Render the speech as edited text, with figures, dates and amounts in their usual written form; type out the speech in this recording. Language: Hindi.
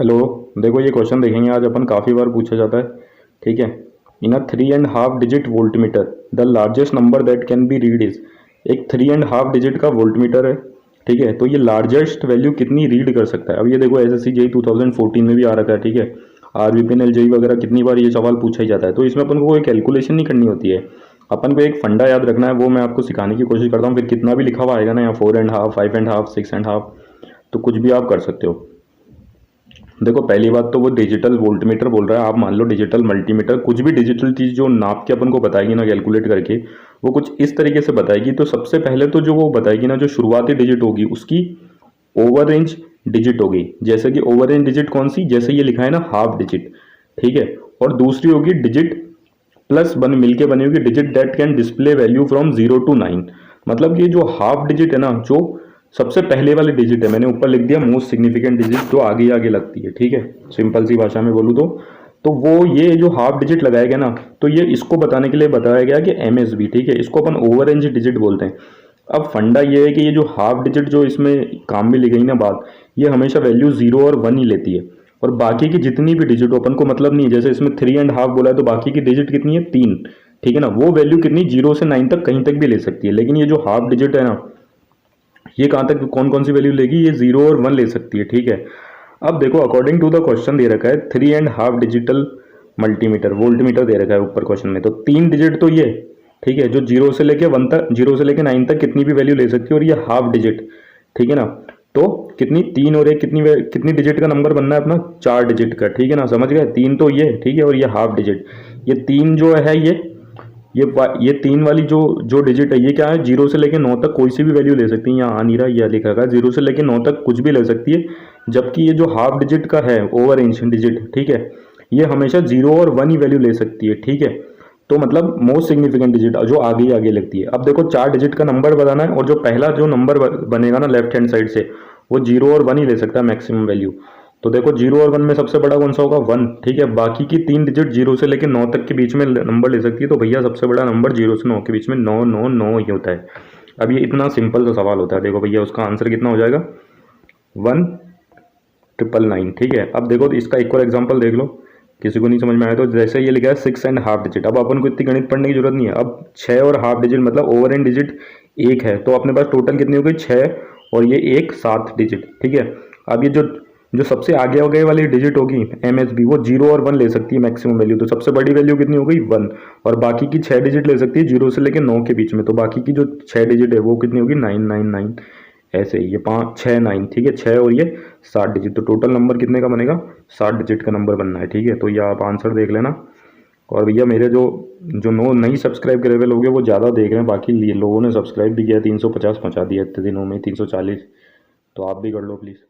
हेलो। देखो ये क्वेश्चन देखेंगे आज अपन, काफ़ी बार पूछा जाता है। ठीक है। इन अ 3.5 digit voltmeter the largest number that can be read is. एक 3.5 डिजिट का वोल्टमीटर है। ठीक है, तो ये लार्जेस्ट वैल्यू कितनी रीड कर सकता है। अब ये देखो एसएससी जेई 2014 में भी आ रखा है। ठीक है, आरबीपीएनएल जेई वगैरह कितनी बार ये सवाल पूछा ही जाता है। तो इसमें अपन को कोई कैलकुलेशन नहीं करनी होती है, अपन को एक फंडा याद रखना है। वो मैं आपको सिखाने की कोशिश करता हूँ। फिर कितना भी लिखा हुआ आएगा ना, या 4.5, 5.5, 6.5, तो कुछ भी आप कर सकते हो। देखो पहली बात तो वो डिजिटल वोल्टमीटर बोल रहा है, आप मान लो डिजिटल मल्टीमीटर। कुछ भी डिजिटल चीज़ जो नाप के अपन को बताएगी ना, कैलकुलेट करके, वो कुछ इस तरीके से बताएगी। तो सबसे पहले तो जो वो बताएगी ना, जो शुरुआती डिजिट होगी उसकी ओवर रेंज डिजिट होगी। जैसे कि ओवर रेंज डिजिट कौन सी, जैसे ये लिखा है ना हाफ डिजिट। ठीक है, और दूसरी होगी डिजिट प्लस बन मिलके बनी होगी digit that can display value from 0 to 9। मतलब ये जो हाफ डिजिट है ना, जो सबसे पहले वाली डिजिट है, मैंने ऊपर लिख दिया मोस्ट सिग्निफिकेंट डिजिट, जो आगे आगे लगती है। ठीक है, सिंपल सी भाषा में बोलूँ तो वो ये जो हाफ डिजिट लगाया गया ना, तो ये इसको बताने के लिए बताया गया कि एमएसबी। ठीक है, इसको अपन ओवर रेंज डिजिट बोलते हैं। अब फंडा ये है कि ये जो हाफ डिजिट जो इसमें काम में ली गई ना बात, ये हमेशा वैल्यू 0 और 1 ही लेती है, और बाकी की जितनी भी डिजिट ओपन को मतलब नहीं है। जैसे इसमें 3.5 बोला है, तो बाकी की डिजिट कितनी है, 3। ठीक है ना, वो वैल्यू कितनी 0 से 9 तक कहीं तक भी ले सकती है। लेकिन ये जो हाफ डिजिट है ना, ये कहाँ तक कौन कौन सी वैल्यू लेगी, ये 0 और 1 ले सकती है। ठीक है, अब देखो अकॉर्डिंग टू द क्वेश्चन दे रखा है 3.5 डिजिटल मल्टीमीटर वोल्टमीटर दे रखा है ऊपर क्वेश्चन में, तो 3 डिजिट तो ये। ठीक है, जो 0 से लेके 9 तक कितनी भी वैल्यू ले सकती है, और ये हाफ डिजिट। ठीक है ना, तो कितनी, 3 और 1 कितनी डिजिट का नंबर बनना है अपना, 4 डिजिट का। ठीक है ना, समझ गए, 3 तो ये। ठीक है, और ये हाफ डिजिट, ये 3 जो है ये 3 वाली जो जो डिजिट है, ये क्या है, 0 से लेके 9 तक कोई सी भी वैल्यू ले सकती है। यहाँ आ नहीं रहा, यह लिखा है 0 से लेके 9 तक कुछ भी ले सकती है। जबकि ये जो हाफ डिजिट का है ओवर रेंज डिजिट, ठीक है, ये हमेशा 0 और 1 ही वैल्यू ले सकती है। ठीक है, तो मतलब मोस्ट सिग्निफिकेंट डिजिट जो आगे आगे लगती है। अब देखो 4 डिजिट का नंबर बताना है, और जो पहला जो नंबर बनेगा ना लेफ्ट हैंड साइड से, वो 0 और 1 ही ले सकता है मैक्सिमम वैल्यू। तो देखो 0 और 1 में सबसे बड़ा कौन सा होगा, 1। ठीक है, बाकी की 3 डिजिट 0 से लेकर 9 तक के बीच में नंबर ले सकती है। तो भैया सबसे बड़ा नंबर 0 से 9 के बीच में 999 ही होता है। अब ये इतना सिंपल सा सवाल होता है। देखो भैया उसका आंसर कितना हो जाएगा, 1999। ठीक है, अब देखो इसका एक और एग्जाम्पल देख लो, किसी को नहीं समझ में आया तो। जैसे ये लिखा है 6.5 डिजिट, अब अपन को इतनी गणित पढ़ने की जरूरत नहीं है। अब 6 और हाफ डिजिट मतलब ओवर एंड डिजिट 1 है, तो अपने पास टोटल कितनी हो गई, 6 और ये 1, 7 डिजिट। ठीक है, अब ये जो जो सबसे आगे गए वाली डिजिट होगी एमएसबी, वो 0 और 1 ले सकती है मैक्सिमम वैल्यू। तो सबसे बड़ी वैल्यू कितनी हो गई, 1, और बाकी की 6 डिजिट ले सकती है 0 से लेकर 9 के बीच में। तो बाकी की जो 6 डिजिट है वो कितनी होगी, 999। ऐसे ये 5, 6, 9। ठीक है, 6 और ये 7 डिजिट, तो टोटल नंबर कितने का बनेगा, 7 डिजिट का नंबर बनना है। ठीक है, तो ये आप आंसर देख लेना। और भैया मेरे जो जो नो नहीं सब्सक्राइब करे हुए लोग हैं वो ज़्यादा देख रहे हैं, बाकी लोगों ने सब्सक्राइब भी किया, 350 पहुँचा दिया इतने दिनों में, 340। तो आप भी कर लो प्लीज़।